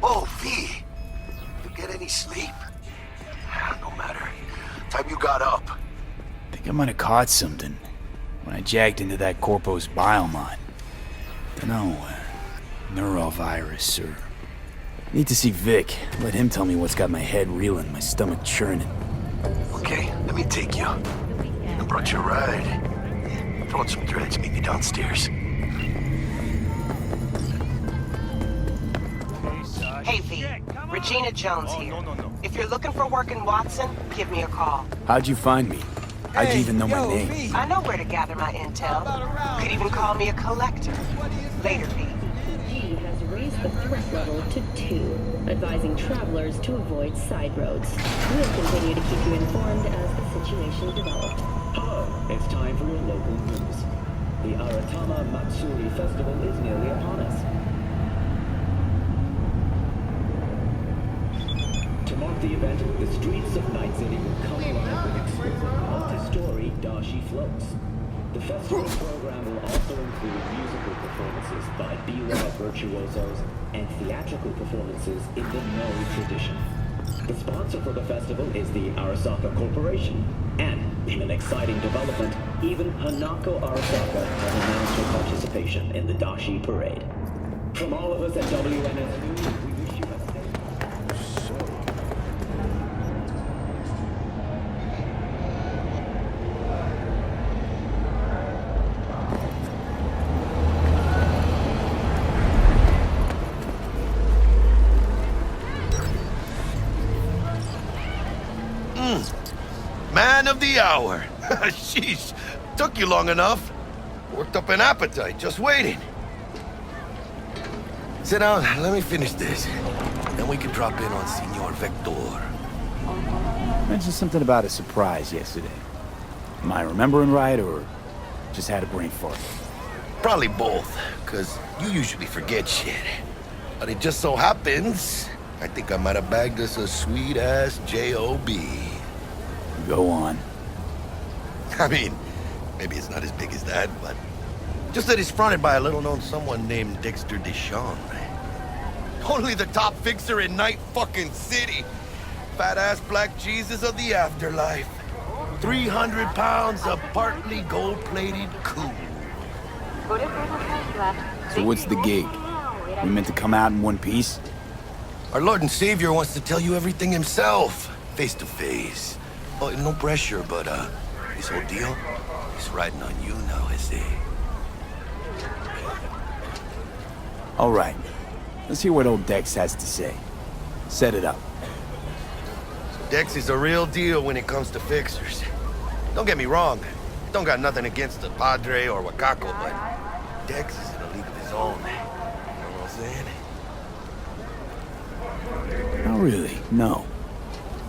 Oh, V. You get any sleep? No matter. Time you got up. Think I might have caught something when I jacked into that Corpo's biomon. Dunno, neurovirus or... Need to see Vic. Let him tell me what's got my head reeling, my stomach churning. Okay, let me take you. I brought you a ride. Throw on some threads, meet me downstairs. Hey, V. Regina Jones here. If you're looking for work in Watson, give me a call. How'd you find me? How'd you even know my name? I know where to gather my intel. Could even call me a collector. Later, V. G has raised the threat level to 2, advising travelers to avoid side roads. We'll continue to keep you informed as the situation develops. Hello, it's time for your local news. The Aratama Matsuri Festival is nearly upon us. To mark the event, the streets of Night City will come alive with exquisite multi-story dashi floats. The festival program will also include musical performances by B-Ride virtuosos and theatrical performances in the Nori tradition. The sponsor for the festival is the Arasaka Corporation, and in an exciting development, even Hanako Arasaka has announced her participation in the Dashi Parade. From all of us at WNS News, we wish you a safe... Man of the hour. Sheesh. Took you long enough. Worked up an appetite, just waiting. Sit down, let me finish this. Then we can drop in on Senor Vector. Mentioned something about a surprise yesterday. Am I remembering right, or just had a brain fart? Probably both, because you usually forget shit. But it just so happens, I think I might have bagged us a sweet-ass J.O.B. Go on. I mean, maybe it's not as big as that, but... just that it's fronted by a little-known someone named Dexter Deshawn. Only the top fixer in Night fucking City. Fat-ass black Jesus of the afterlife. 300 pounds of partly gold-plated cool. So what's the gig? We meant to come out in one piece? Our Lord and Savior wants to tell you everything himself, face to face. Oh, no pressure, but this whole deal is riding on you now, I say. All right. Let's hear what old Dex has to say. Set it up. Dex is a real deal when it comes to fixers. Don't get me wrong. Don't got nothing against the Padre or Wakako, but Dex is in a league of his own. You know what I'm saying? Not really, no.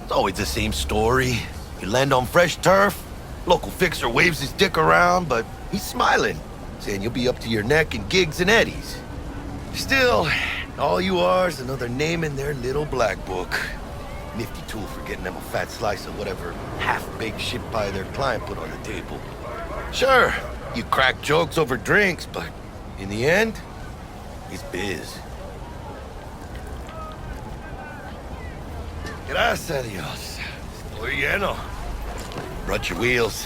It's always the same story. You land on fresh turf, local fixer waves his dick around, but he's smiling, saying you'll be up to your neck in gigs and eddies. Still, all you are is another name in their little black book. Nifty tool for getting them a fat slice of whatever half-baked shit pie their client put on the table. Sure, you crack jokes over drinks, but in the end, it's biz. Gracias a Dios. Estoy lleno. Brought your wheels.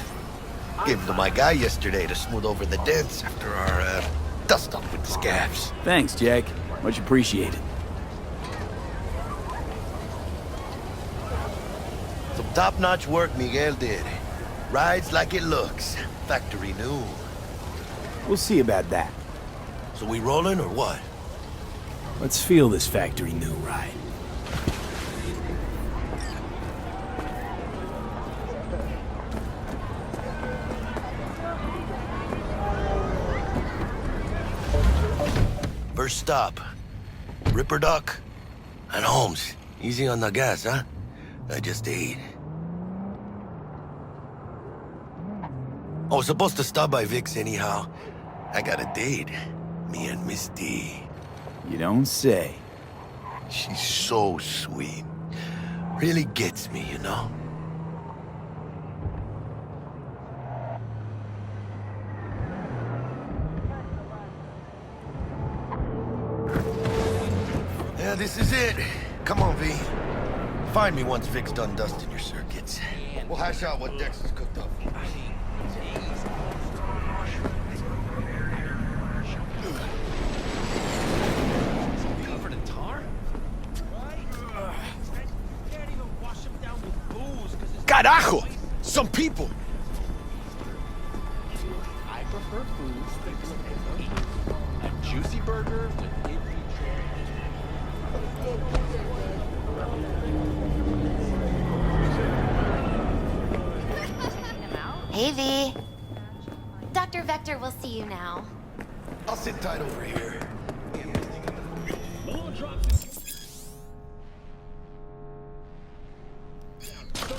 Gave them to my guy yesterday to smooth over the dents after our dust-up with the scabs. Thanks, Jack. Much appreciated. Some top-notch work Miguel did. Rides like it looks. Factory new. We'll see about that. So we rolling or what? Let's feel this factory new ride. First stop. Ripper Duck and Holmes. Easy on the gas, huh? I just ate. I was supposed to stop by Vic's anyhow. I got a date. Me and Miss D. You don't say. She's so sweet. Really gets me, you know? Yeah, this is it. Come on, V. Find me once Vic's done dusting your circuits. We'll hash out what Dex has cooked up. Covered in tar? Can't even wash him down with booze because his Carajo! Some people! I prefer foods that can eat. A juicy burger with Hey, V. Dr. Vector will see you now. I'll sit tight over here.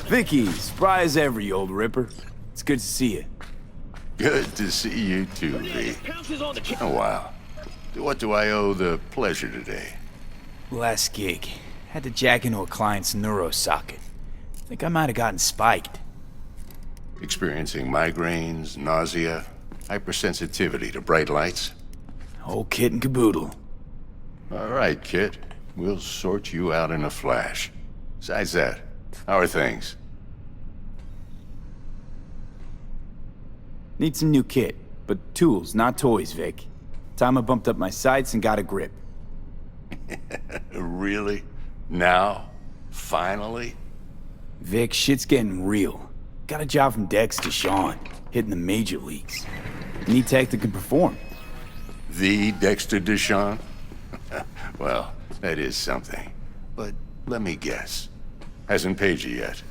Vicky, spry as ever, you old ripper. It's good to see you. Good to see you too, V. Oh, wow. What do I owe the pleasure today? Last gig. Had to jack into a client's neuro socket. Think I might have gotten spiked. Experiencing migraines, nausea, hypersensitivity to bright lights? Whole kit and caboodle. All right, kid. We'll sort you out in a flash. Besides that, how are things? Need some new kit, but tools, not toys, Vic. Time I bumped up my sights and got a grip. Really? Now? Finally? Vic, shit's getting real. Got a job from Dex to Sean, hitting the major leagues. Need tech that can perform. The Dexter Deshawn? Well, that is something. But let me guess. Hasn't paid you yet.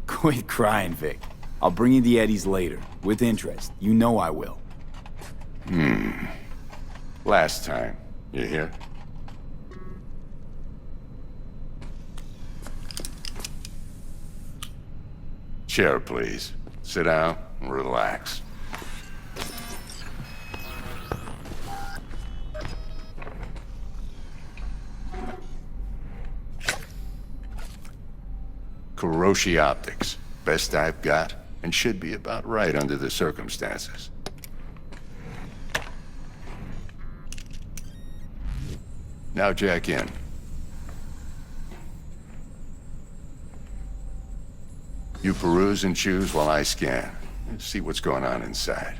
Quit crying, Vic. I'll bring you the eddies later, with interest. You know I will. Last time. You hear? Chair, please. Sit down and relax. Kuroshi Optics. Best I've got, and should be about right under the circumstances. Now jack in. You peruse and choose while I scan. See what's going on inside.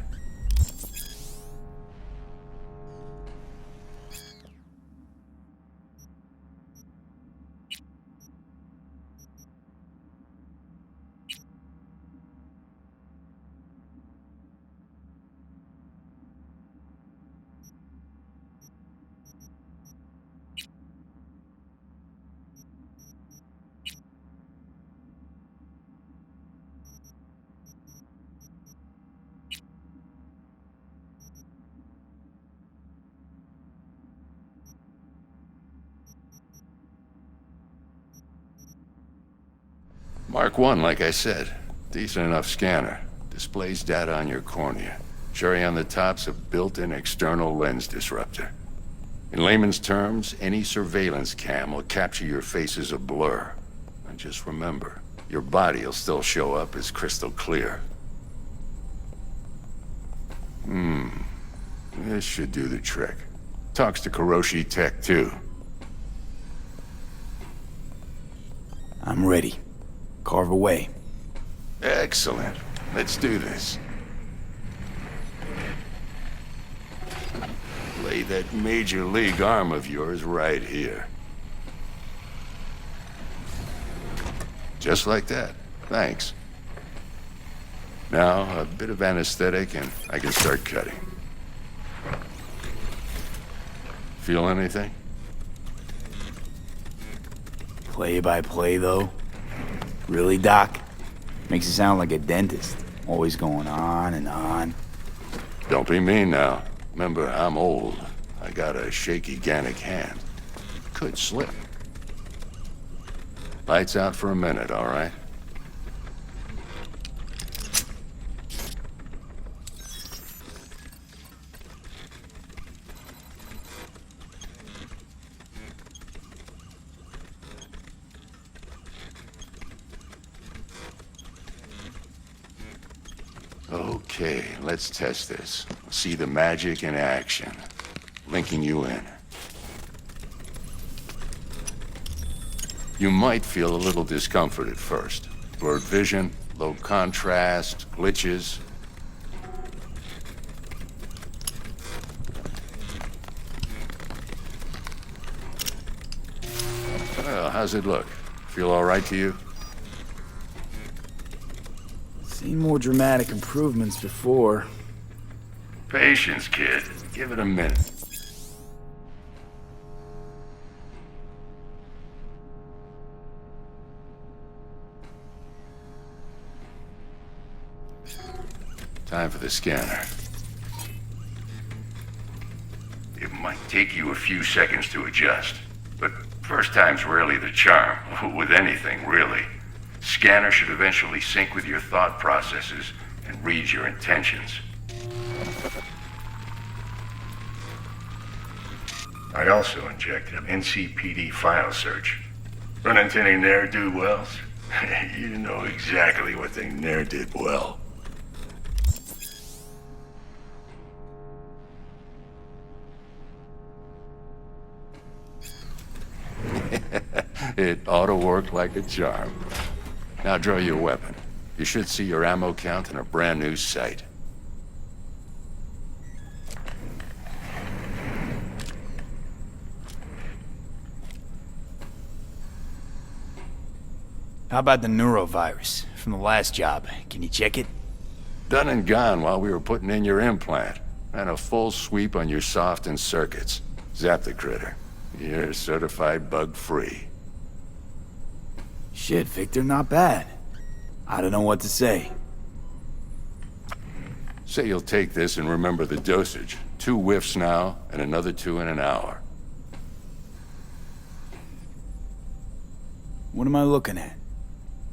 Mark 1, like I said. Decent enough scanner. Displays data on your cornea. Cherry on the top's a built-in external lens disruptor. In layman's terms, any surveillance cam will capture your face as a blur. And just remember, your body will still show up as crystal clear. This should do the trick. Talks to Kuroshi Tech, too. I'm ready. Carve away. Excellent. Let's do this. Lay that major league arm of yours right here. Just like that. Thanks. Now, a bit of anesthetic and I can start cutting. Feel anything? Play by play, though? Really, Doc? Makes you sound like a dentist. Always going on and on. Don't be mean now. Remember, I'm old. I got a shaky Gannic hand. Could slip. Lights out for a minute, all right? Okay, let's test this. See the magic in action. linking you in. You might feel a little discomfort at first. Blurred vision, low contrast, glitches. Well, how's it look? Feel all right to you? Seen more dramatic improvements before. Patience, kid. Give it a minute. Time for the scanner. It might take you a few seconds to adjust, but first time's rarely the charm, with anything, really. Scanner should eventually sync with your thought processes and read your intentions. I also injected an NCPD file search. Run into any ne'er-do-wells? You know exactly what they ne'er did well. It ought to work like a charm. Now draw your weapon. You should see your ammo count in a brand new sight. How about the neurovirus from the last job? Can you check it? Done and gone while we were putting in your implant. And a full sweep on your soft and circuits. Zap the critter. You're certified bug-free. Shit, Victor, not bad. I don't know what to say. Say you'll take this and remember the dosage. 2 whiffs now, and another 2 in an hour. What am I looking at?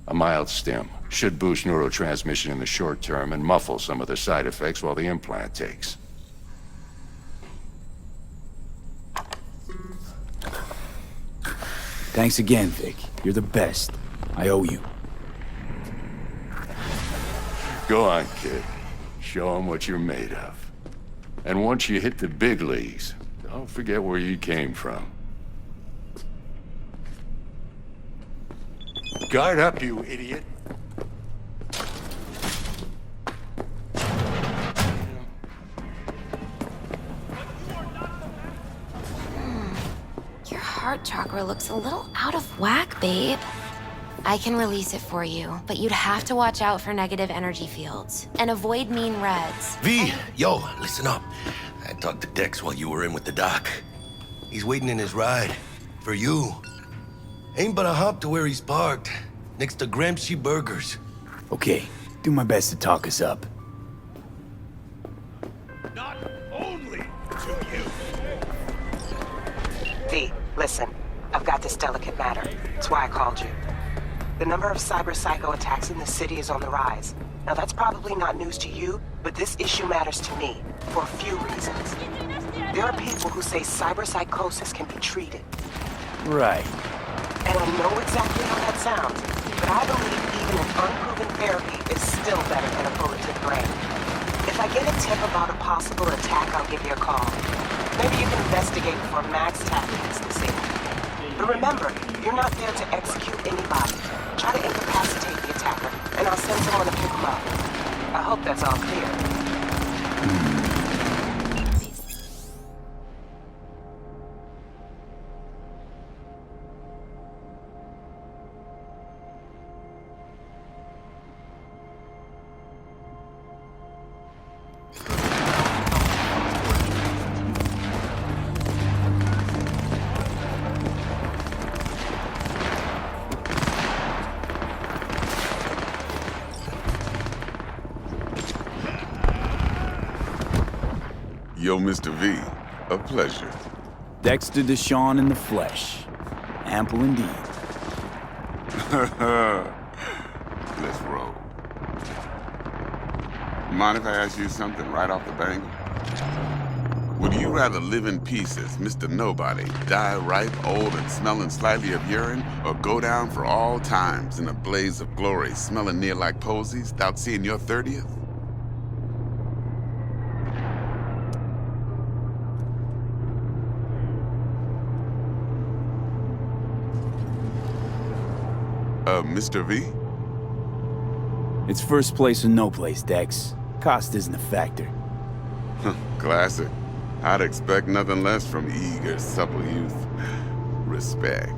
A mild stim. Should boost neurotransmission in the short term and muffle some of the side effects while the implant takes. Thanks again, Vic. You're the best. I owe you. Go on, kid. Show 'em what you're made of. And once you hit the big leagues, don't forget where you came from. Guard up, you idiot. Your heart chakra looks a little out of whack, babe. I can release it for you, but you'd have to watch out for negative energy fields and avoid mean reds. V, yo, listen up. I talked to Dex while you were in with the doc. He's waiting in his ride. For you. Ain't but a hop to where he's parked. Next to Gramsci Burgers. Okay, do my best to talk us up. Not only to you. V, listen. I've got this delicate matter. That's why I called you. The number of cyber-psycho attacks in the city is on the rise. Now that's probably not news to you, but this issue matters to me for a few reasons. There are people who say cyberpsychosis can be treated. Right. And I know exactly how that sounds, but I believe even an unproven therapy is still better than a bullet to the brain. If I get a tip about a possible attack, I'll give you a call. Maybe you can investigate before Max tactics the scene. But remember, you're not there to execute anybody. Try to incapacitate the attacker, and I'll send someone to pick him up. I hope that's all clear. Yo, Mr. V, a pleasure. Dexter Deshawn in the flesh. Ample indeed. Let's roll. Mind if I ask you something right off the bang? Would you rather live in pieces, Mr. Nobody, die ripe, old, and smelling slightly of urine, or go down for all times in a blaze of glory, smelling near like posies, without seeing your 30th? Mr. V? It's first place or no place, Dex. Cost isn't a factor. Classic. I'd expect nothing less from eager, supple youth. Respect.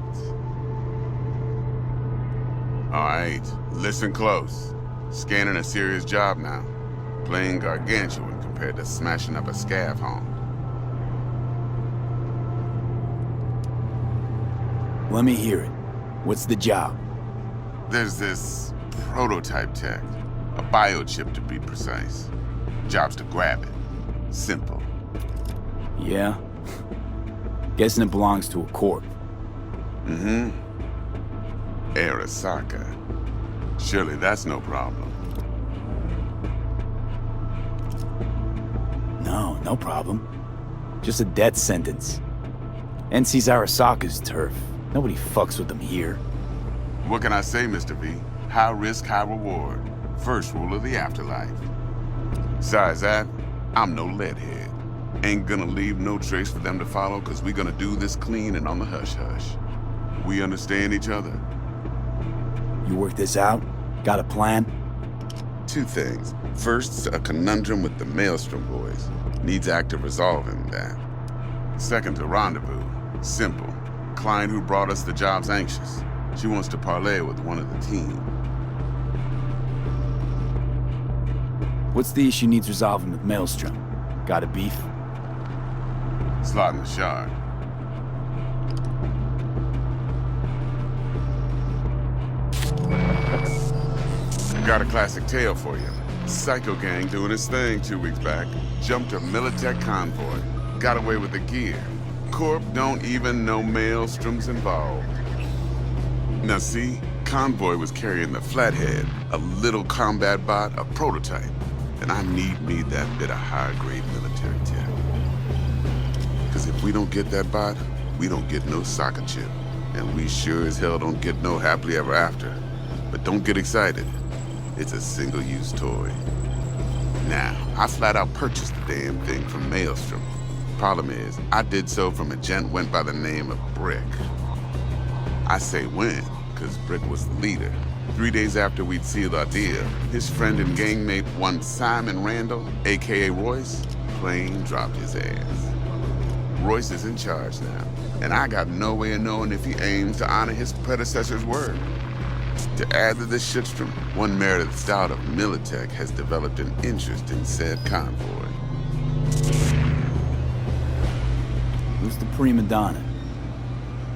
Alright, listen close. Scanning a serious job now. Playing gargantuan compared to smashing up a scav home. Let me hear it. What's the job? There's this prototype tech. A biochip to be precise. Job's to grab it. Simple. Yeah? Guessing it belongs to a corp. Mm-hmm. Arasaka. Surely that's no problem. No problem. Just a death sentence. NC's Arasaka's turf. Nobody fucks with them here. What can I say, Mr. V? High risk, high reward. First rule of the afterlife. Besides that, I'm no leadhead. Ain't gonna leave no trace for them to follow, cause we gonna do this clean and on the hush-hush. We understand each other? You work this out? Got a plan? Two things. First, a conundrum with the Maelstrom boys. Needs active resolving that. Second, a rendezvous. Simple. Client who brought us the job's anxious. She wants to parlay with one of the team. What's the issue needs resolving with Maelstrom? Got a beef? Slot in the shard. Got a classic tale for you. Psycho gang doing his thing 2 weeks back. Jumped a Militech convoy. Got away with the gear. Corp don't even know Maelstrom's involved. Now see, convoy was carrying the Flathead, a little combat bot, a prototype. And I need me that bit of high-grade military tech. Cause if we don't get that bot, we don't get no soccer chip. And we sure as hell don't get no happily ever after. But don't get excited. It's a single-use toy. Now, I flat out purchased the damn thing from Maelstrom. Problem is, I did so from a gent went by the name of Brick. I say when, cause Brick was the leader. 3 days after we'd sealed our deal, his friend and gangmate, one Simon Randall, aka Royce, plain dropped his ass. Royce is in charge now, and I got no way of knowing if he aims to honor his predecessor's word. To add to this shitstorm, one Meredith Stout of Militech has developed an interest in said convoy. Who's the prima donna?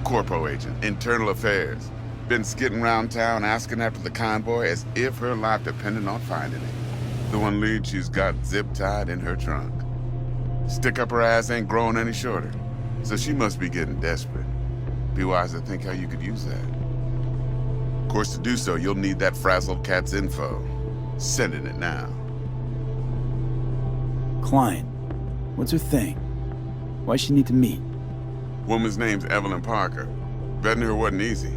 Corpo agent, internal affairs. Been skidding around town asking after the convoy as if her life depended on finding it. The one lead she's got zip-tied in her trunk. Stick up her ass ain't growing any shorter, so she must be getting desperate. Be wise to think how you could use that. Of course, to do so, you'll need that frazzled cat's info. Sending it now. Client. What's her thing? Why she need to meet? Woman's name's Evelyn Parker. Betting her wasn't easy.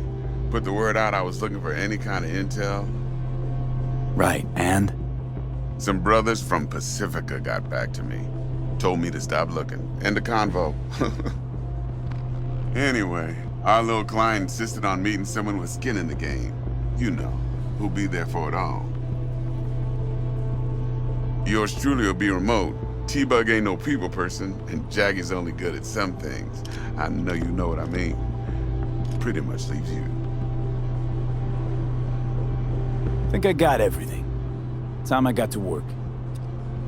Put the word out I was looking for any kind of intel. Right, and? Some brothers from Pacifica got back to me. Told me to stop looking. End the convo. Anyway, our little client insisted on meeting someone with skin in the game. You know, who'll be there for it all. Yours truly will be remote. T-Bug ain't no people person, and Jaggy's only good at some things. I know you know what I mean. Pretty much leaves you. Think I got everything. Time I got to work.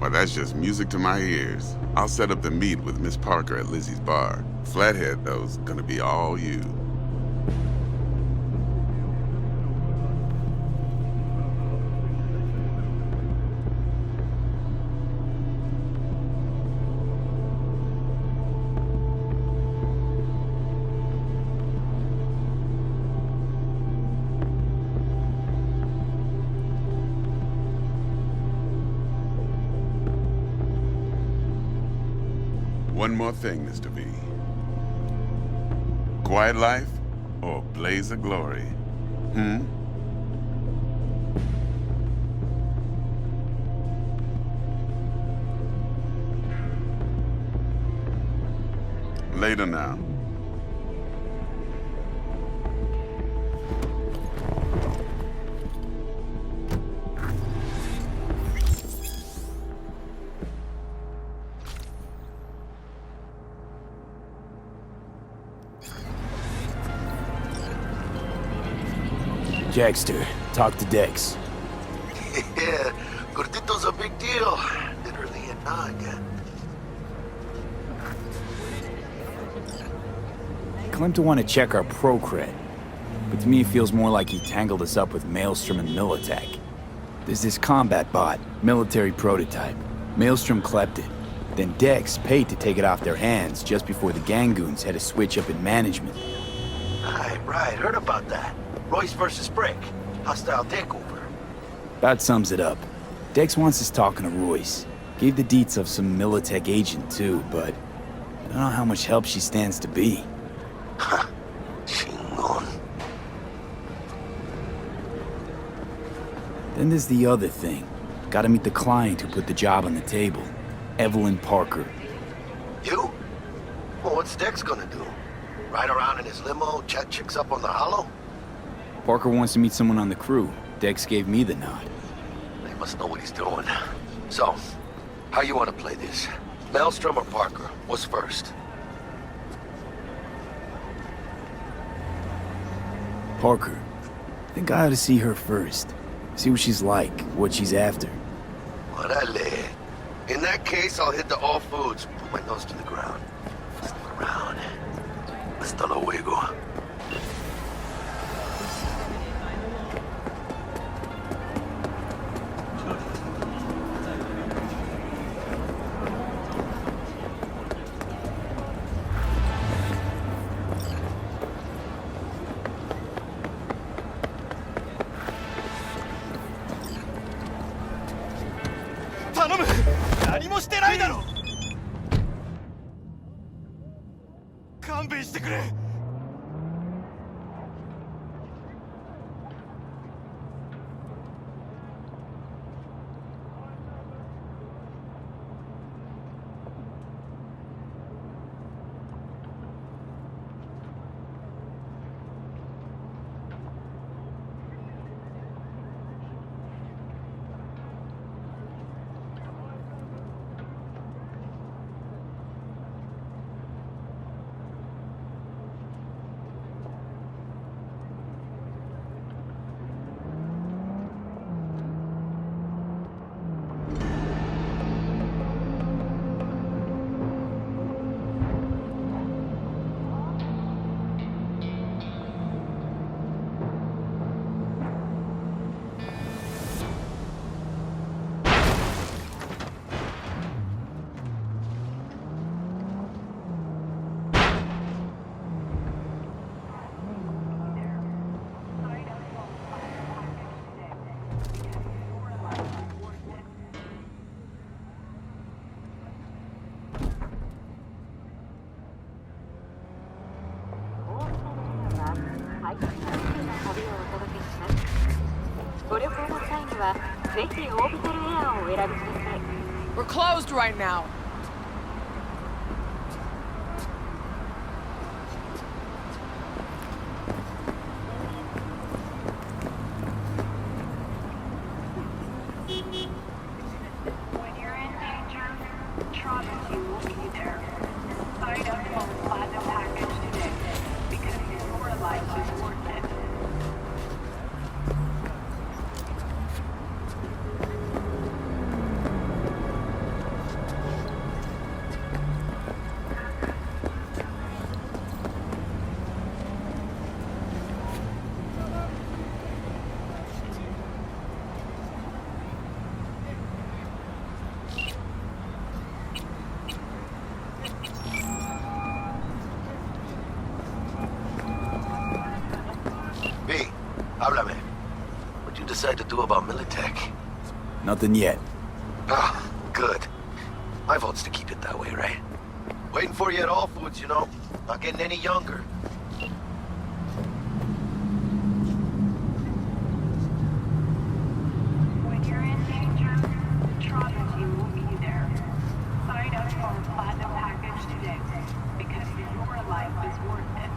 Well, that's just music to my ears. I'll set up the meet with Miss Parker at Lizzie's bar. Flathead, though's gonna be all you. One more thing, Mr. V. Quiet life or blaze of glory? Later now. Jackster, talk to Dex. Yeah, Gordito's a big deal. Literally a nog. Claimed to want to check our pro-cred, but to me it feels more like he tangled us up with Maelstrom and Militech. There's this combat bot, military prototype. Maelstrom clept it. Then Dex paid to take it off their hands just before the Gangoons had a switch up in management. Right, heard about that. Royce versus Brick. Hostile takeover. That sums it up. Dex wants us talking to Royce. Gave the deets of some Militech agent too, but I don't know how much help she stands to be. Chingon. Then there's the other thing. Gotta meet the client who put the job on the table. Evelyn Parker. You? Well, what's Dex gonna do? Ride around in his limo, chat chicks up on the hollow? Parker wants to meet someone on the crew. Dex gave me the nod. He must know what he's doing. So, how you want to play this? Maelstrom or Parker? What's first? Parker. Think I ought to see her first. See what she's like, what she's after. Orale. In that case, I'll hit the all foods. Put my nose to the ground. Stick around. Hasta luego. We're closed right now. When you're in danger, Travis, you will be there. Sign up for the platinum package today, because your life is worth it. Háblame. What'd you decide to do about Militech? Nothing yet. Ah, good. My vote's to keep it that way, right? Waiting for you at All Foods, you know. Not getting any younger. When you're in danger, Travis, you will be there. Sign up for the platinum package today, because your life is worth it.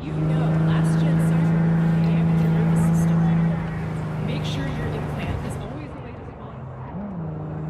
You know, last-gen Cyberpunk damaged your nervous system. Make sure your implant is always the latest model.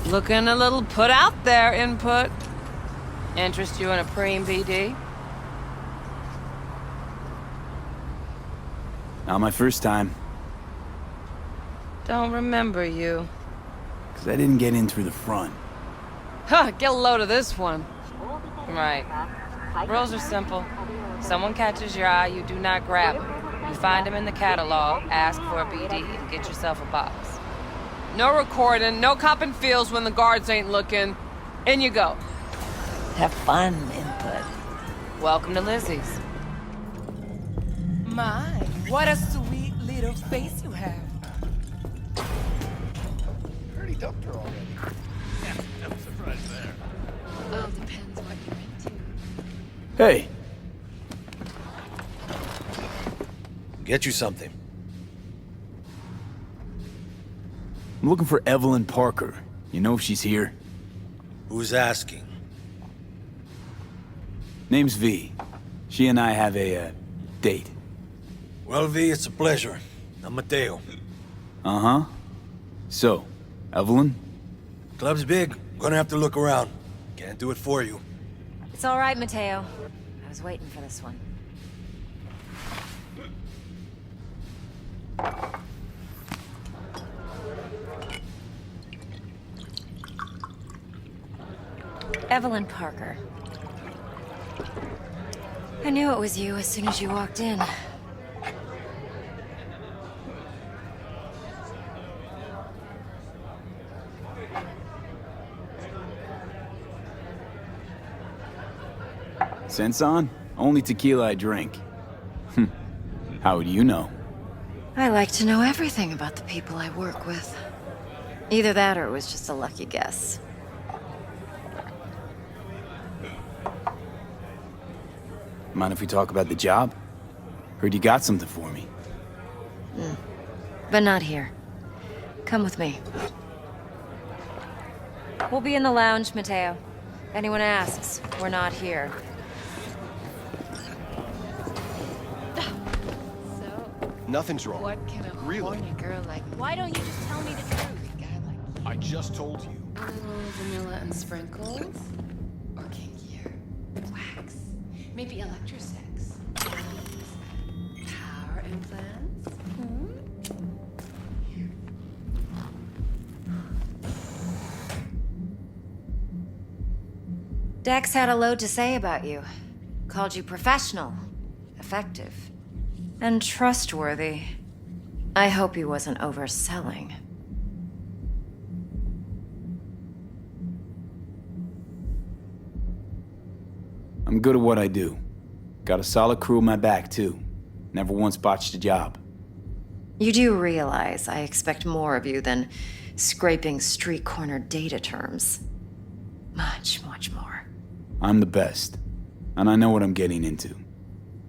Looking a little put out there, input. Interest you in a preem BD? Not my first time, Don't remember you. because I didn't get in through the front. Huh, get a load of this one. Right. Rules are simple. Someone catches your eye, you do not grab him. You find him in the catalog, ask for a BD, and get yourself a box. No recording, no copping feels when the guards ain't looking. In you go. Have fun, input. Welcome to Lizzie's. My, what a sweet little face you have. Already dumped her already. Yeah, no surprise there. All depends what you're into. Hey, Get you something. I'm looking for Evelyn Parker. You know if she's here? Who's asking? Name's V. She and I have a, date. Well, V, it's a pleasure. I'm Mateo. Uh-huh. So, Evelyn? Club's big. Gonna have to look around. Can't do it for you. It's all right, Mateo. I was waiting for this one. Evelyn Parker. I knew it was you as soon as you walked in. Sense on? Only tequila I drink. How would you know? I like to know everything about the people I work with. Either that or it was just a lucky guess. Mind if we talk about the job? Heard you got something for me. But not here. Come with me. We'll be in the lounge, Mateo. If anyone asks, we're not here. Nothing's wrong. What can a Really? horny girl like Why don't you just tell me the truth? a guy like you? I just told you. A little vanilla and sprinkles? Or kinkier? Wax? Maybe electrosex? Power implants? Dex had a load to say about you. Called you professional, effective, and trustworthy. I hope he wasn't overselling. I'm good at what I do. Got a solid crew on my back, too. Never once botched a job. You do realize I expect more of you than scraping street corner data terms. Much, much more. I'm the best, and I know what I'm getting into.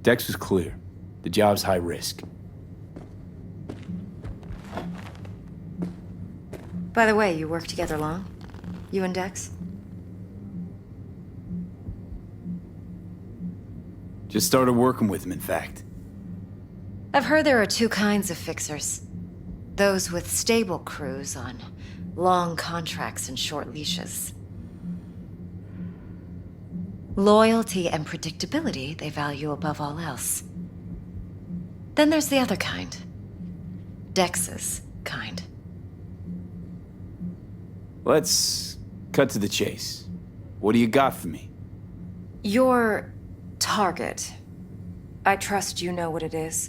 Dex was clear. The job's high risk. By the way, you work together long? You and Dex? Just started working with him, in fact. I've heard there are two kinds of fixers. Those with stable crews on long contracts and short leashes. Loyalty and predictability they value above all else. Then there's the other kind. Dex's kind. Let's cut to the chase. What do you got for me? Your target. I trust you know what it is.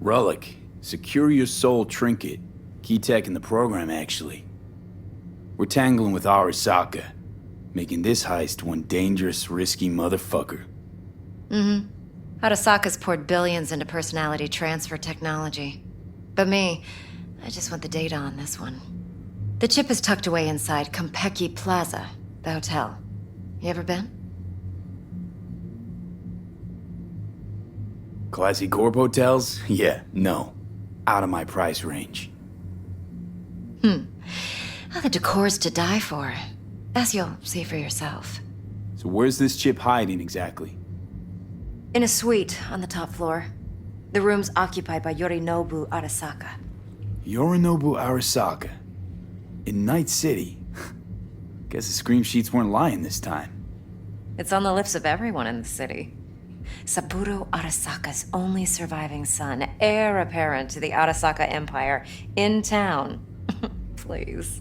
Relic. Secure your soul trinket. Key tech in the program, actually. We're tangling with Arasaka, making this heist one dangerous, risky motherfucker. Mm-hmm. Arasaka's poured billions into personality transfer technology. But me, I just want the data on this one. The chip is tucked away inside Konpeki Plaza, the hotel. You ever been? Classy corp hotels? Yeah, no. Out of my price range. Oh, the decor's to die for. As you'll see for yourself. So where's this chip hiding exactly? In a suite on the top floor. The room's occupied by Yorinobu Arasaka. Yorinobu Arasaka. In Night City. Guess the scream sheets weren't lying this time. It's on the lips of everyone in the city. Saburo Arasaka's only surviving son, heir apparent to the Arasaka Empire, in town. Please.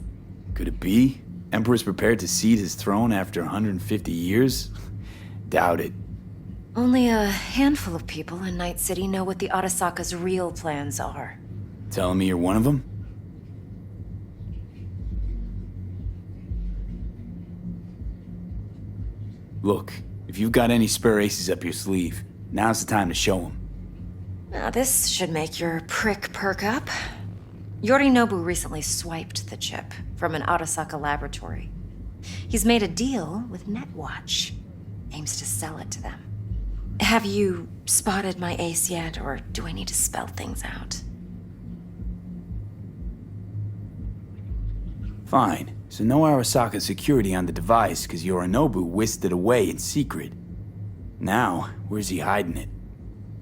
Could it be? Emperor's prepared to cede his throne after 150 years? Doubt it. Only a handful of people in Night City know what the Arasaka's real plans are. Telling me you're one of them? Look, if you've got any spare aces up your sleeve, now's the time to show them. Now this should make your prick perk up. Yorinobu recently swiped the chip from an Arasaka laboratory. He's made a deal with Netwatch. Aims to sell it to them. Have you spotted my ace yet, or do I need to spell things out? Fine. So no Arasaka security on the device because Yorinobu whisked it away in secret. Now, where's he hiding it?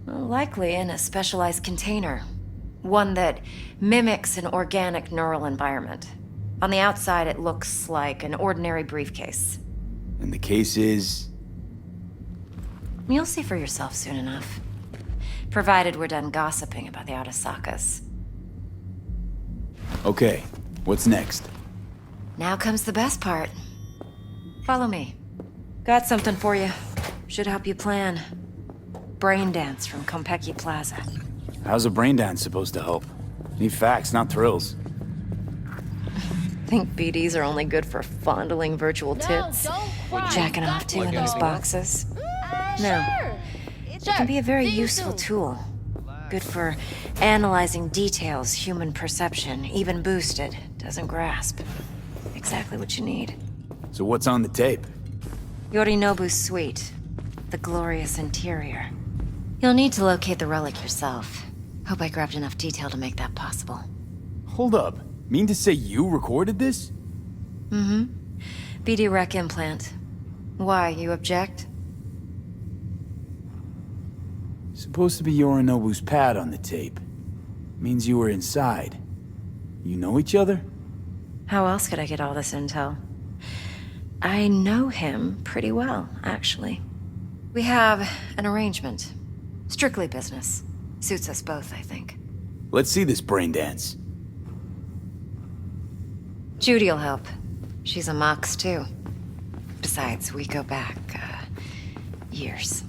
Well, likely in a specialized container. One that mimics an organic neural environment. On the outside, it looks like an ordinary briefcase. And the case is... You'll see for yourself soon enough. Provided we're done gossiping about the Arasakas. Okay, what's next? Now comes the best part. Follow me. Got something for you. Should help you plan. Brain dance from Konpeki Plaza. How's a brain dance supposed to help? Need facts, not thrills. Think BDs are only good for fondling virtual tits? Jacking off to in those boxes? No. It can be a very useful tool. Good for analyzing details human perception, even boosted, doesn't grasp. Exactly what you need. So what's on the tape? Yorinobu's suite. The glorious interior. You'll need to locate the relic yourself. Hope I grabbed enough detail to make that possible. Hold up. Mean to say you recorded this? Mm-hmm. BD rec implant. Why, you object? Supposed to be Yorinobu's pad on the tape. Means you were inside. You know each other? How else could I get all this intel? I know him pretty well, actually. We have an arrangement. Strictly business. Suits us both, I think. Let's see this brain dance. Judy'll help. She's a mox, too. Besides, Besides, we go back, years.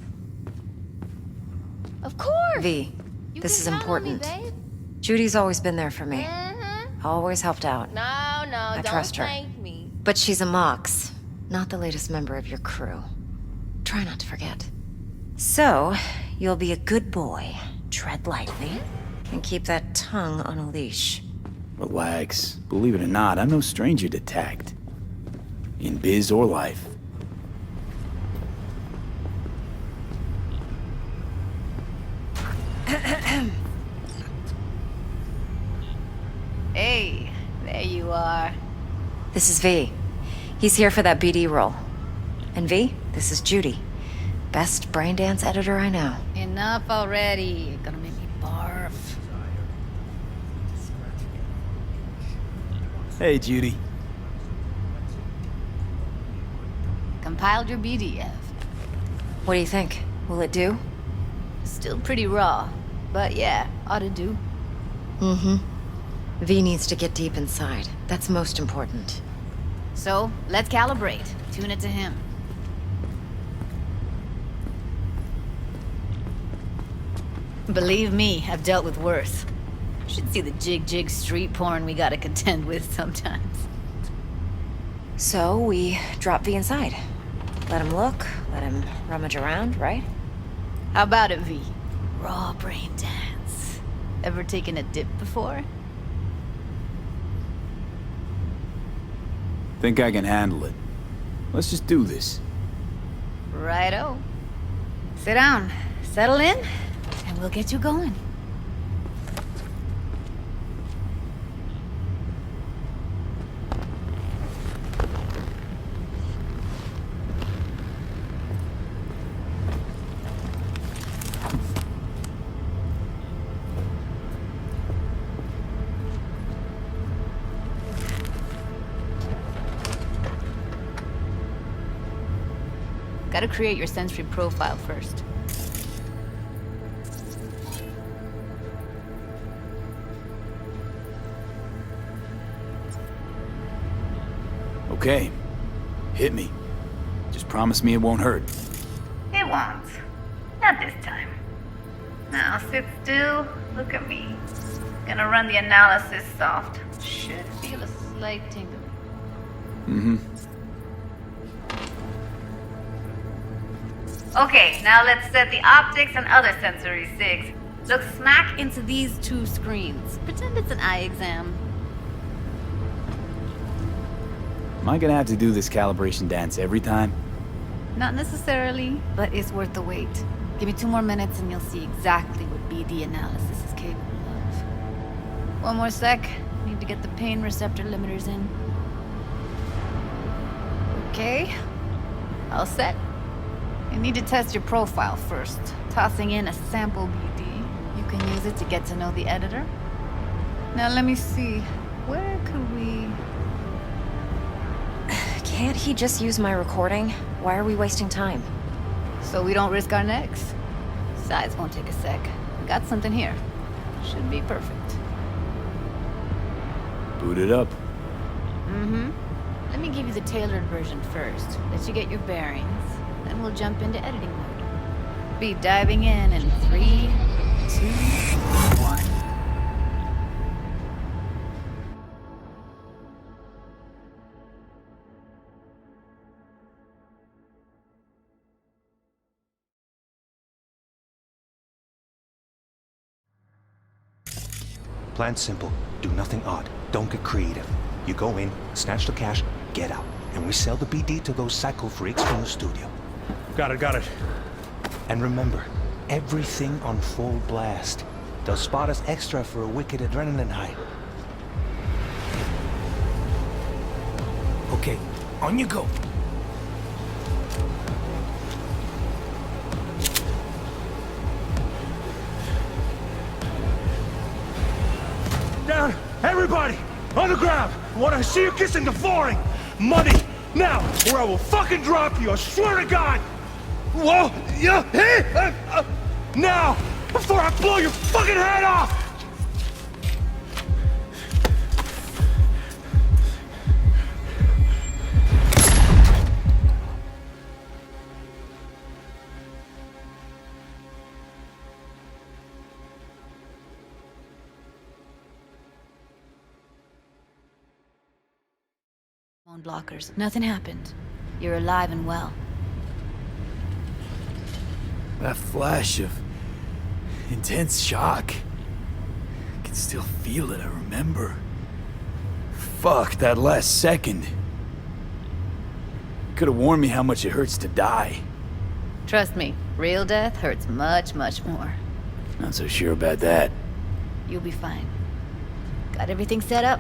Of course! V, You this can is count on me, important. babe. Judy's always been there for me. Mm-hmm. Always helped out. No, I don't trust her. thank me. But she's a Mox, not the latest member of your crew. Try not to forget. So, you'll be a good boy, tread lightly, and keep that tongue on a leash. Relax. Believe it or not, I'm no stranger to tact. In biz or life. Hey, there you are. This is V. He's here for that BD role. And V, this is Judy. Best brain dance editor I know. Enough already. You're gonna make me barf. Hey, Judy. Compiled your BDF. What do you think? Will it do? Still pretty raw, but yeah, ought to do. Mm-hmm. V needs to get deep inside. That's most important. So, let's calibrate. Tune it to him. Believe me, I've dealt with worse. Should see the jig street porn we gotta contend with sometimes. So, we drop V inside. Let him look, let him rummage around, right? How about it, V? Raw brain dance. Ever taken a dip before? Think I can handle it. Let's just do this. Righto. Sit down, settle in, and we'll get you going. Gotta create your sensory profile first. Okay. Hit me. Just promise me it won't hurt. It won't. Not this time. Now sit still, look at me. Gonna run the analysis soft. Should feel a slight tingle. Mm-hmm. Okay, now let's set the optics and other sensory sigs. Look smack into these two screens. Pretend it's an eye exam. Am I gonna have to do this calibration dance every time? Not necessarily, but it's worth the wait. Give me 2 more minutes and you'll see exactly what BD analysis is capable of. 1 more sec. Need to get the pain receptor limiters in. Okay. All set. You need to test your profile first. Tossing in a sample BD. You can use it to get to know the editor. Now let me see. Where could we... Can't he just use my recording? Why are we wasting time? So we don't risk our necks. Size won't take a sec. Got something here. Should be perfect. Boot it up. Mm-hmm. Let me give you the tailored version first. Let you get your bearings. Then we'll jump into editing mode. Be diving in 3, 2, 1. Plan simple. Do nothing odd. Don't get creative. You go in, snatch the cash, get out. And we sell the BD to those psycho freaks from the studio. Got it. And remember, everything on full blast. They'll spot us extra for a wicked adrenaline high. Okay, on you go. Down! Everybody! On the ground! I want to see you kissing the flooring! Money! Now! Or I will fucking drop you! I swear to God! Whoa! Yeah! Hey! Now! Before I blow your fucking head off! Phone blockers. Nothing happened. You're alive and well. That flash of intense shock. I can still feel it, I remember. Fuck, that last second. Could have warned me how much it hurts to die. Trust me, real death hurts much, much more. Not so sure about that. You'll be fine. Got everything set up?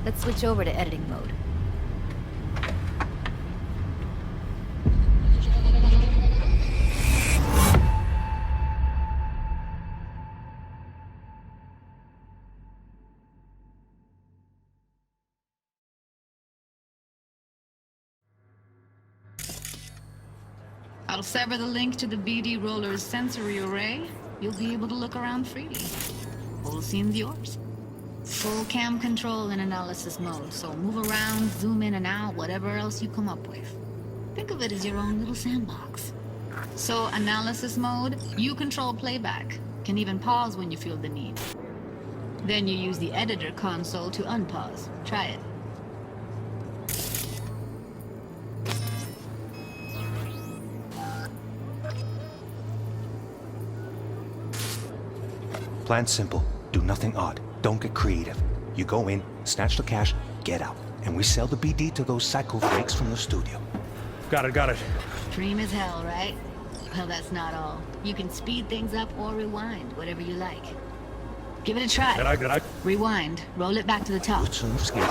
Let's switch over to editing mode. I'll sever the link to the BD Roller's sensory array. You'll be able to look around freely. Whole scene's yours. Full cam control in analysis mode, so move around, zoom in and out, whatever else you come up with. Think of it as your own little sandbox. So, analysis mode, you control playback. Can even pause when you feel the need. Then you use the editor console to unpause. Try it. Plan simple. Do nothing odd. Don't get creative. You go in, snatch the cash, get out. And we sell the BD to those psycho freaks from the studio. Got it. Dream as hell, right? Well, that's not all. You can speed things up or rewind, whatever you like. Give it a try. Good. Rewind. Roll it back to the top. Bless you.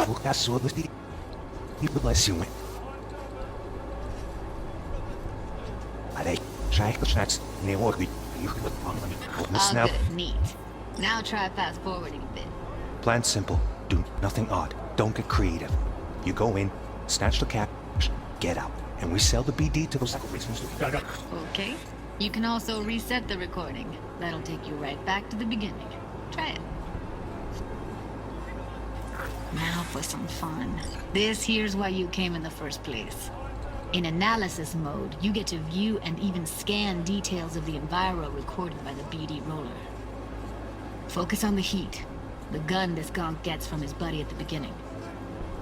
All good. Neat. Now try fast forwarding a bit. Plan simple. Do nothing odd. Don't get creative. You go in, snatch the cash, get out. And we sell the BD to those psycho freaks from the studio. Okay. You can also reset the recording. That'll take you right back to the beginning. Try it. Now for some fun. This here's why you came in the first place. In analysis mode, you get to view and even scan details of the enviro recorded by the BD roller. Focus on the heat, the gun this gonk gets from his buddy at the beginning.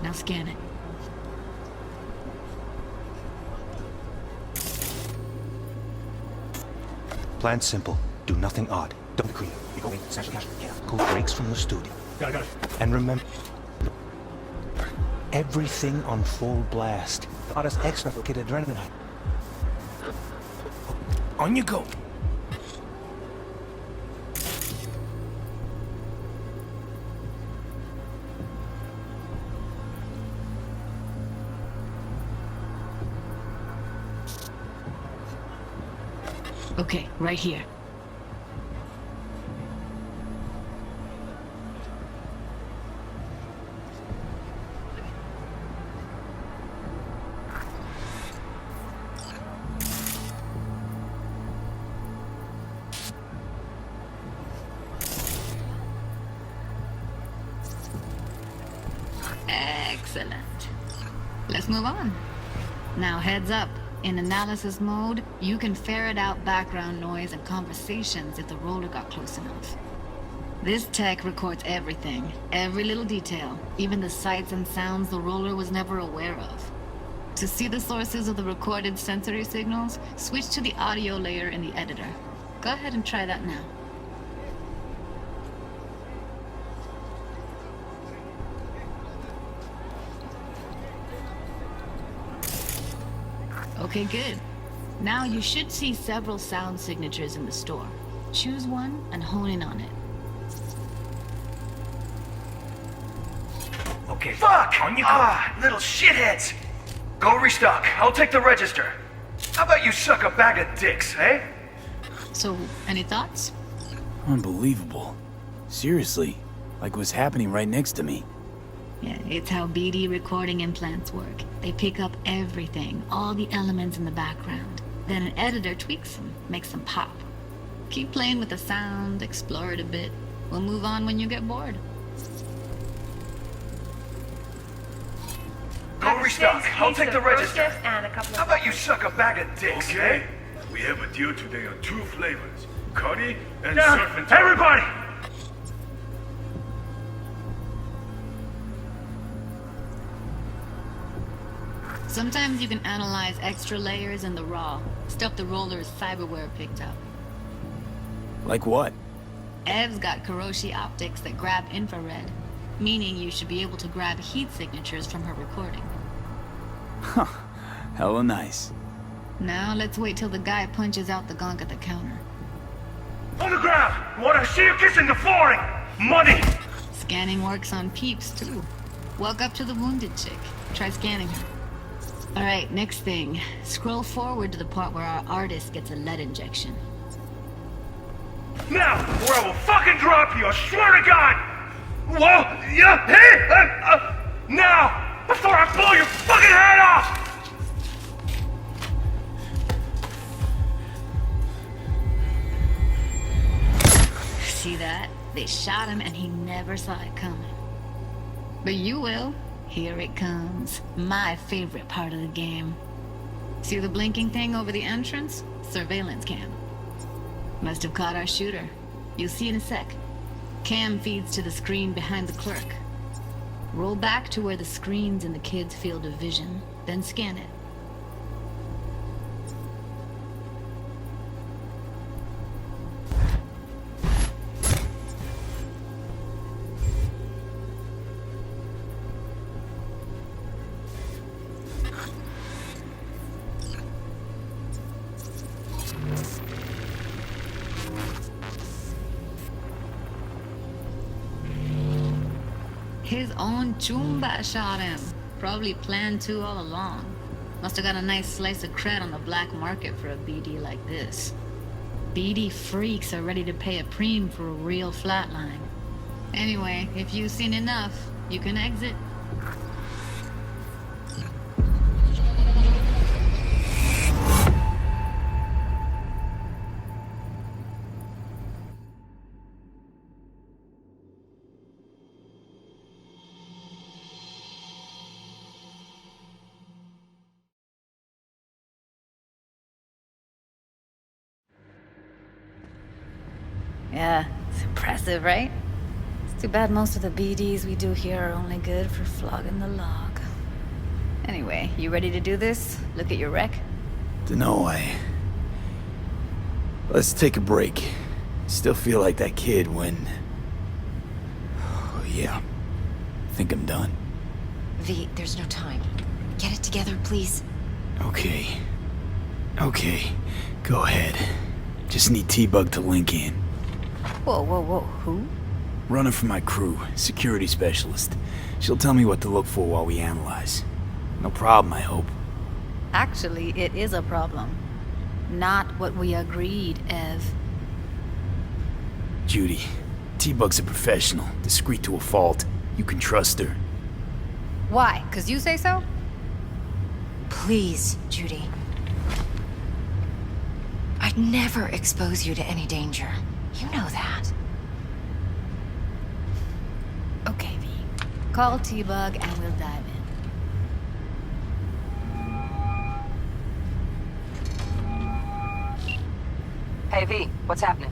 Now scan it. Plan simple. Do nothing odd. Don't be creative. You go in, snatch the cash, get out. Cool breaks from the studio. Got it. And remember, everything on full blast. Hottest extra for kid adrenaline. On you go. Okay, right here. Excellent. Let's move on. Now heads up. In analysis mode, you can ferret out background noise and conversations if the roller got close enough. This tech records everything, every little detail, even the sights and sounds the roller was never aware of. To see the sources of the recorded sensory signals, switch to the audio layer in the editor. Go ahead and try that now. Okay, good. Now you should see several sound signatures in the store. Choose one and hone in on it. Okay, fuck! On you go. Little shitheads! Go restock. I'll take the register. How about you suck a bag of dicks, eh? So, any thoughts? Unbelievable. Seriously, like what's happening right next to me. Yeah, it's how BD recording implants work. They pick up everything, all the elements in the background. Then an editor tweaks them, makes them pop. Keep playing with the sound, explore it a bit. We'll move on when you get bored. Go restock. I'll take the register. How about you suck a bag of dicks, Okay. We have a deal today on 2 flavors. Cuddy and Surf and Turf. Everybody! Sometimes you can analyze extra layers in the raw, stuff the roller's cyberware picked up. Like what? Ev's got Kiroshi optics that grab infrared, meaning you should be able to grab heat signatures from her recording. Huh. Hella nice. Now let's wait till the guy punches out the gunk at the counter. On the ground! Want to see you kissing the flooring! Money! Scanning works on peeps, too. Walk up to the wounded chick. Try scanning her. Alright, next thing. Scroll forward to the part where our artist gets a lead injection. Now, or I will fucking drop you, I swear to God! Whoa! Yeah! Hey! Now! Before I blow your fucking head off! See that? They shot him and he never saw it coming. But you will. Here it comes. My favorite part of the game. See the blinking thing over the entrance? Surveillance cam. Must have caught our shooter. You'll see in a sec. Cam feeds to the screen behind the clerk. Roll back to where the screen's in the kid's field of vision, then scan it. His own Chumba shot him. Probably planned to all along. Must have got a nice slice of cred on the black market for a BD like this. BD freaks are ready to pay a preem for a real flatline. Anyway, if you've seen enough, you can exit. Yeah, it's impressive, right? It's too bad most of the BDs we do here are only good for flogging the log. Anyway, you ready to do this? Look at your wreck? Dunno, Let's take a break. Still feel like that kid when... Oh, yeah. I think I'm done. V, there's no time. Get it together, please. Okay. Okay. Go ahead. Just need T-Bug to link in. Whoa, whoa, whoa, who? Runner for my crew, security specialist. She'll tell me what to look for while we analyze. No problem, I hope. Actually, it is a problem. Not what we agreed, Ev. Judy, T-Bug's a professional, discreet to a fault. You can trust her. Why? 'Cause you say so? Please, Judy. I'd never expose you to any danger. You know that. Okay, V. Call T-Bug and we'll dive in. Hey, V, what's happening?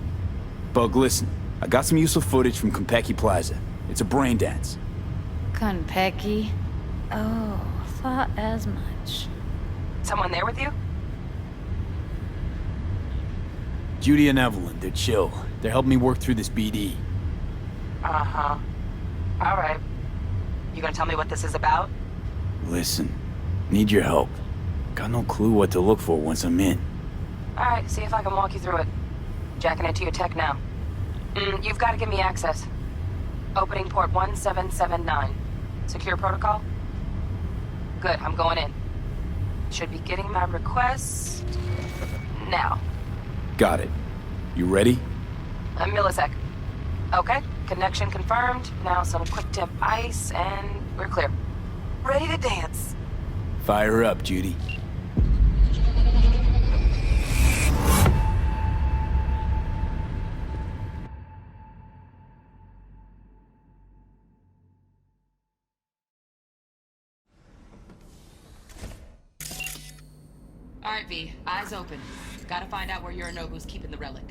Bug, listen. I got some useful footage from Konpeki Plaza. It's a brain dance. Konpeki? Oh, thought as much. Someone there with you? Judy and Evelyn, they're chill. They're helping me work through this BD. Uh-huh. All right. You gonna tell me what this is about? Listen, need your help. Got no clue what to look for once I'm in. All right, see if I can walk you through it. Jacking into your tech now. You've got to give me access. Opening port 1779. Secure protocol? Good, I'm going in. Should be getting my request now. Got it. You ready? A millisec. Okay, connection confirmed. Now some quick tip ice and we're clear. Ready to dance. Fire up, Judy. All right, V. Eyes open. Gotta find out where Yorinobu's keeping the relic.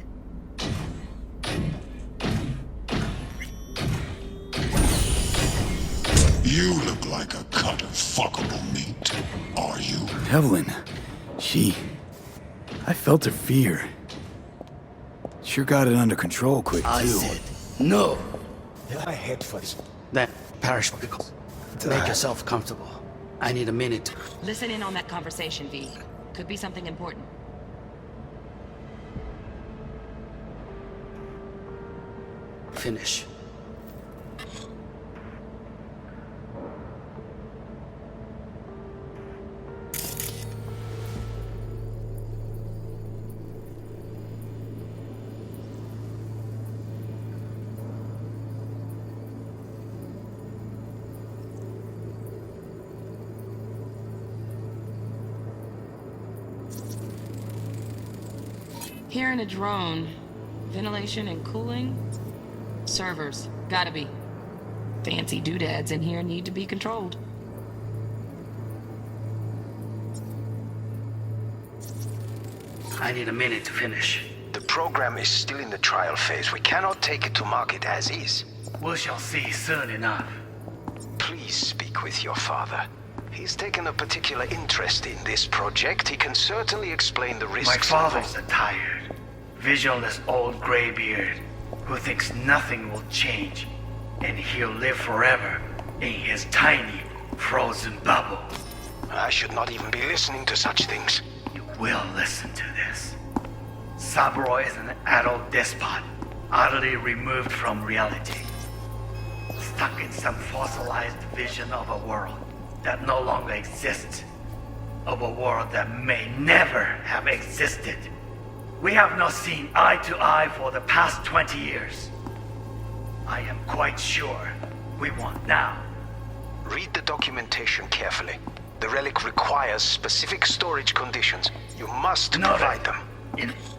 You look like a cut of fuckable meat, are you? Evelyn, I felt her fear. Sure got it under control quick, too. I said no. I head for this. Then parish. Make yourself comfortable. I need a minute. Listen in on that conversation, V. Could be something important. Finish. Here in a drone, ventilation and cooling, servers, gotta be. Fancy doodads in here need to be controlled. I need a minute to finish. The program is still in the trial phase. We cannot take it to market as is. We shall see soon enough. Please speak with your father. He's taken a particular interest in this project. He can certainly explain the risks. My father's a tired, visionless old graybeard who thinks nothing will change, and he'll live forever in his tiny, frozen bubble. I should not even be listening to such things. You will listen to this. Saburo is an adult despot, utterly removed from reality. Stuck in some fossilized vision of a world that no longer exists. Of a world that may never have existed. We have not seen eye to eye for the past 20 years. I am quite sure we won't now. Read the documentation carefully. The relic requires specific storage conditions. You must provide them.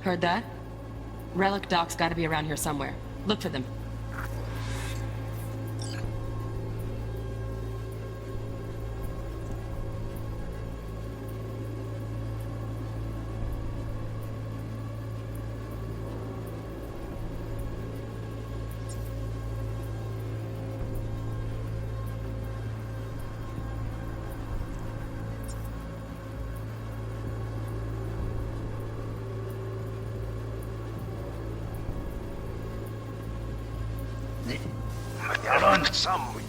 Heard that? Relic docs gotta be around here somewhere. Look for them. Some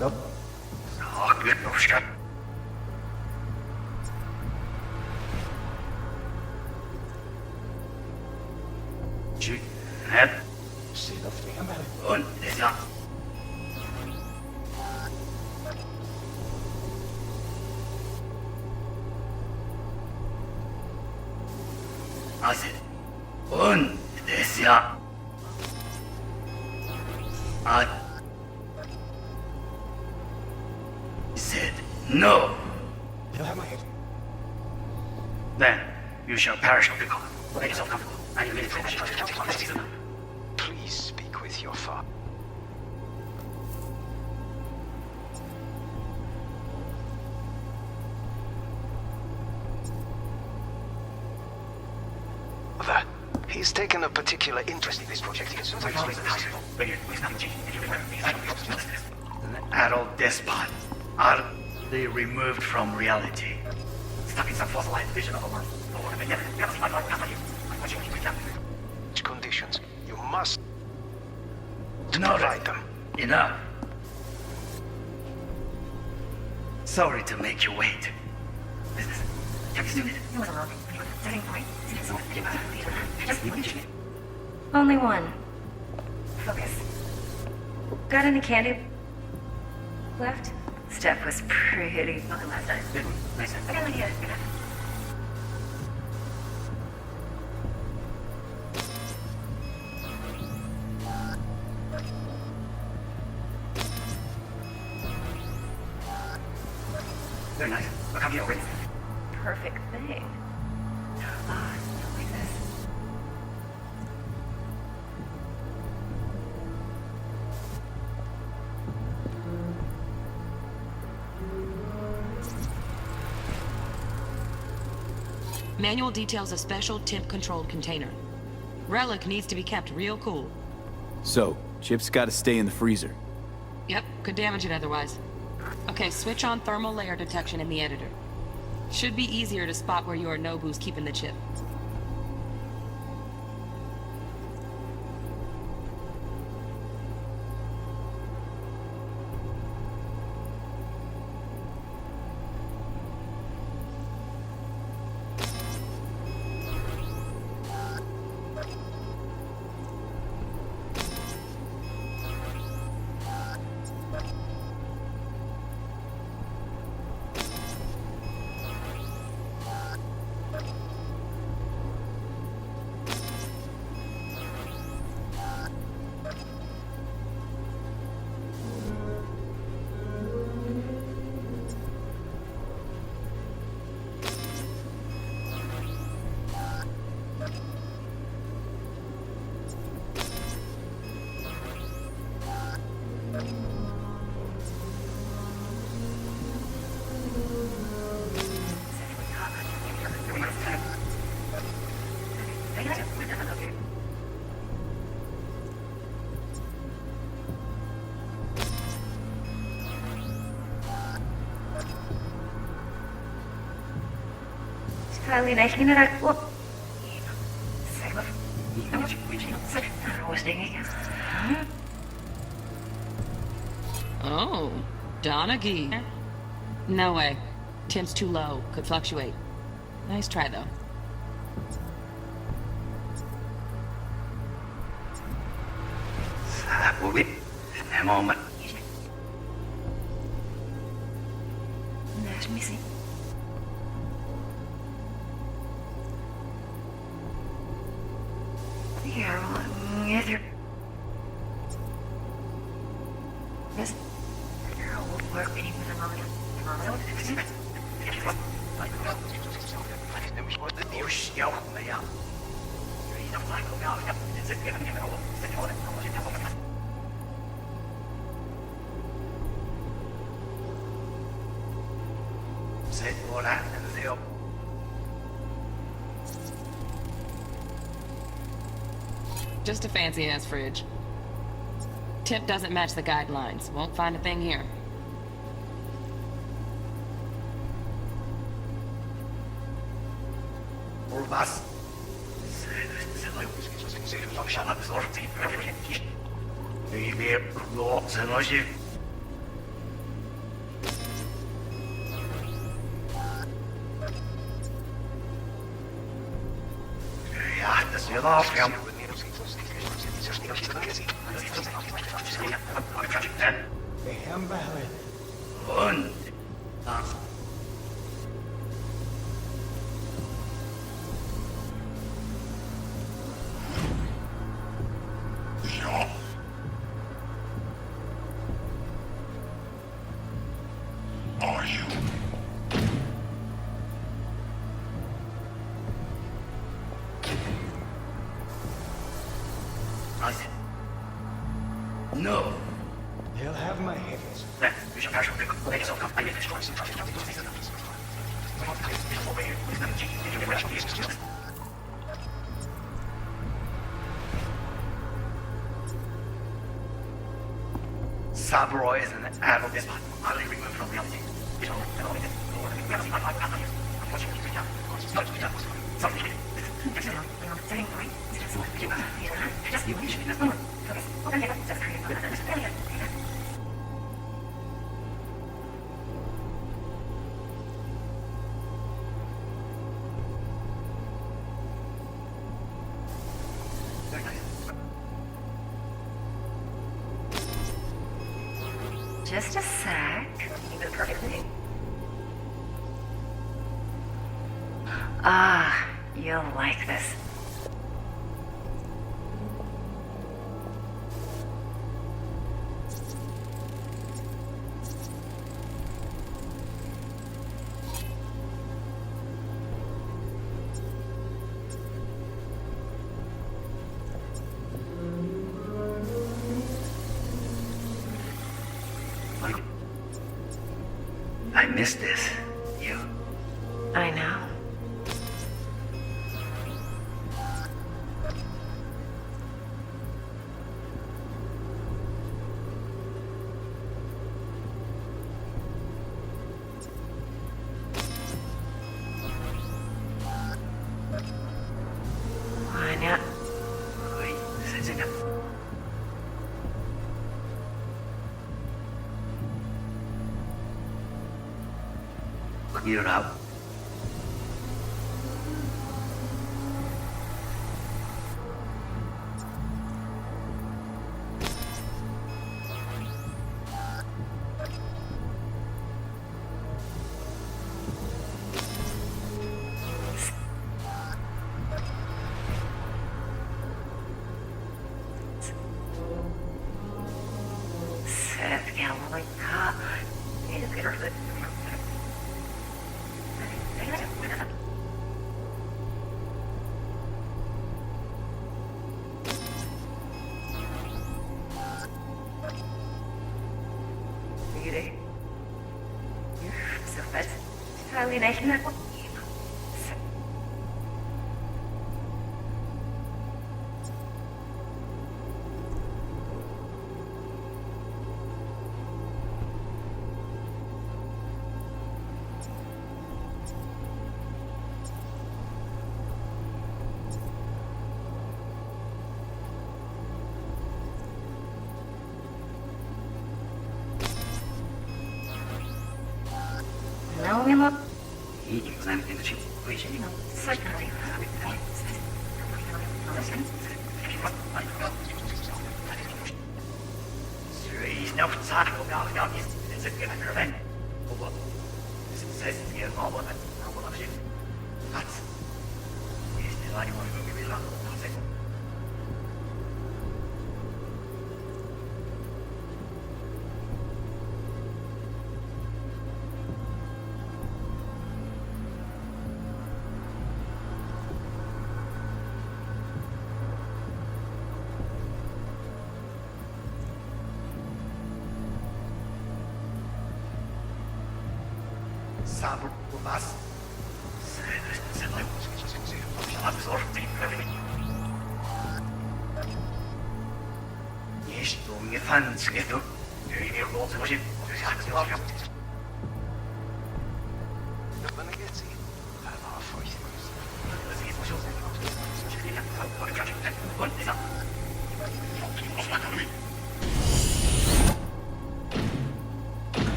Nope. Oh, good. No shot. Shoot. Head. See the family. Und ist ja. I said, und ist ja. I said, no. Then you shall perish of the cold. Make yourself comfortable. And you may finish. Please speak with your father. He's taken a particular interest in this project. He can certainly An adult despot, utterly removed from reality. Stuck in some fossilized vision of a world. Conditions. You must provide them. Enough. Sorry to make you wait. Only one. Focus. Got any candy left? Steph was pretty fun last night. I got an idea. Very nice. I'll come here already. Perfect. Manual details a special temp-controlled container. Relic needs to be kept real cool. So, Chip's gotta stay in the freezer. Yep, could damage it otherwise. Okay, switch on thermal layer detection in the editor. Should be easier to spot where Yorinobu's keeping the chip. Oh, Donaghy. No way. Temp's too low. Could fluctuate. Nice try, though. Just a fancy-ass fridge. Tip doesn't match the guidelines. Won't find a thing here. Are you? No. They'll have my head. Saburo is an adult. Highly removed from reality. Just a sec. Ah, you'll like this. I missed this. You. I know. 일어나고.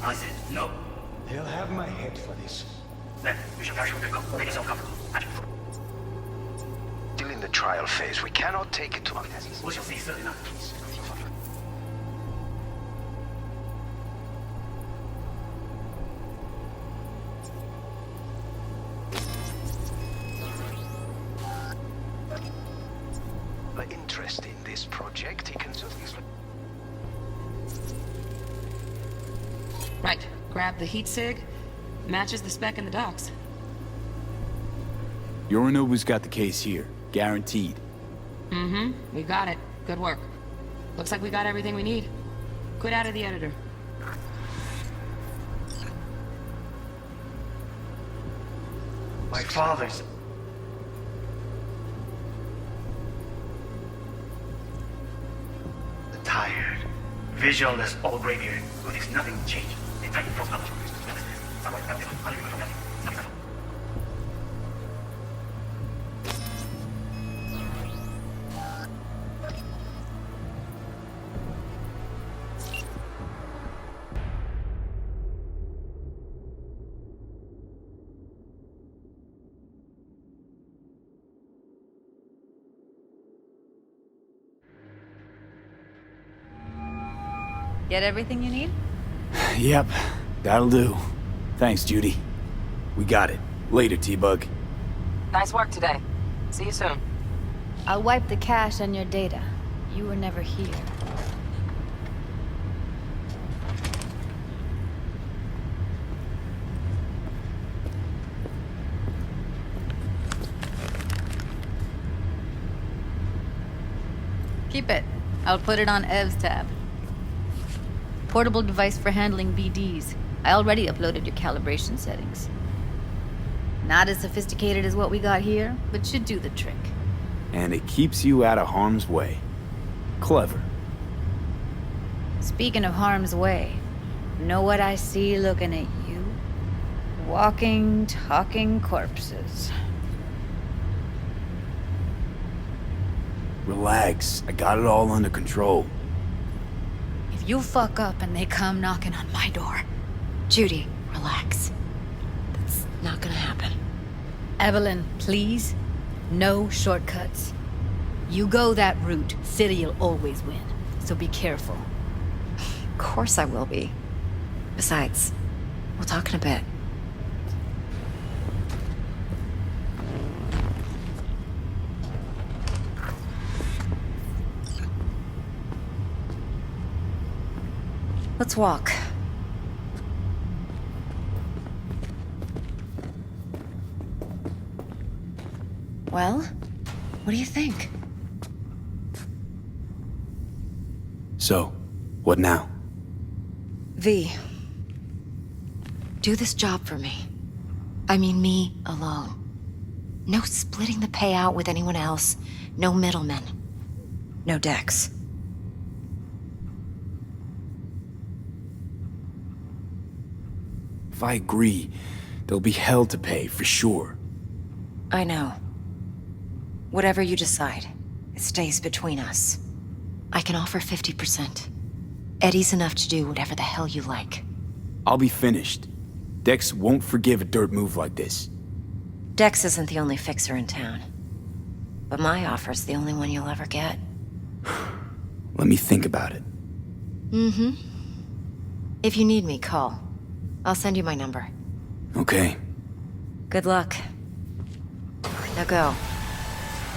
I said no. They'll have my head for this. Then we shall parachute and go. Make yourself comfortable. Still in the trial phase. We cannot take it to our We shall see soon enough. But interest in this project, he can certainly... Right. Grab the heat sig. Matches the spec in the docs. Yorinobu's got the case here. Guaranteed. Mm-hmm. We got it. Good work. Looks like we got everything we need. Quit out of the editor. My father's... The tired, visionless old graybeard who thinks nothing changed. Get everything you need? Yep, that'll do. Thanks, Judy. We got it. Later, T-Bug. Nice work today. See you soon. I'll wipe the cache on your data. You were never here. Keep it. I'll put it on Ev's tab. Portable device for handling BDs. I already uploaded your calibration settings. Not as sophisticated as what we got here, but should do the trick. And it keeps you out of harm's way. Clever. Speaking of harm's way, know what I see looking at you? Walking, talking corpses. Relax. I got it all under control. If you fuck up and they come knocking on my door... Judy, relax. That's not gonna happen. Evelyn, please. No shortcuts. You go that route, City'll always win. So be careful. Of course I will be. Besides, we'll talk in a bit. Let's walk. Well, what do you think? So, what now? V, do this job for me. I mean me alone. No splitting the payout with anyone else. No middlemen. No Dex. If I agree, there'll be hell to pay, for sure. I know. Whatever you decide, it stays between us. I can offer 50%. Eddie's enough to do whatever the hell you like. I'll be finished. Dex won't forgive a dirt move like this. Dex isn't the only fixer in town. But my offer's the only one you'll ever get. Let me think about it. Mm-hmm. If you need me, call. I'll send you my number. Okay. Good luck. Now go.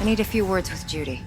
I need a few words with Judy.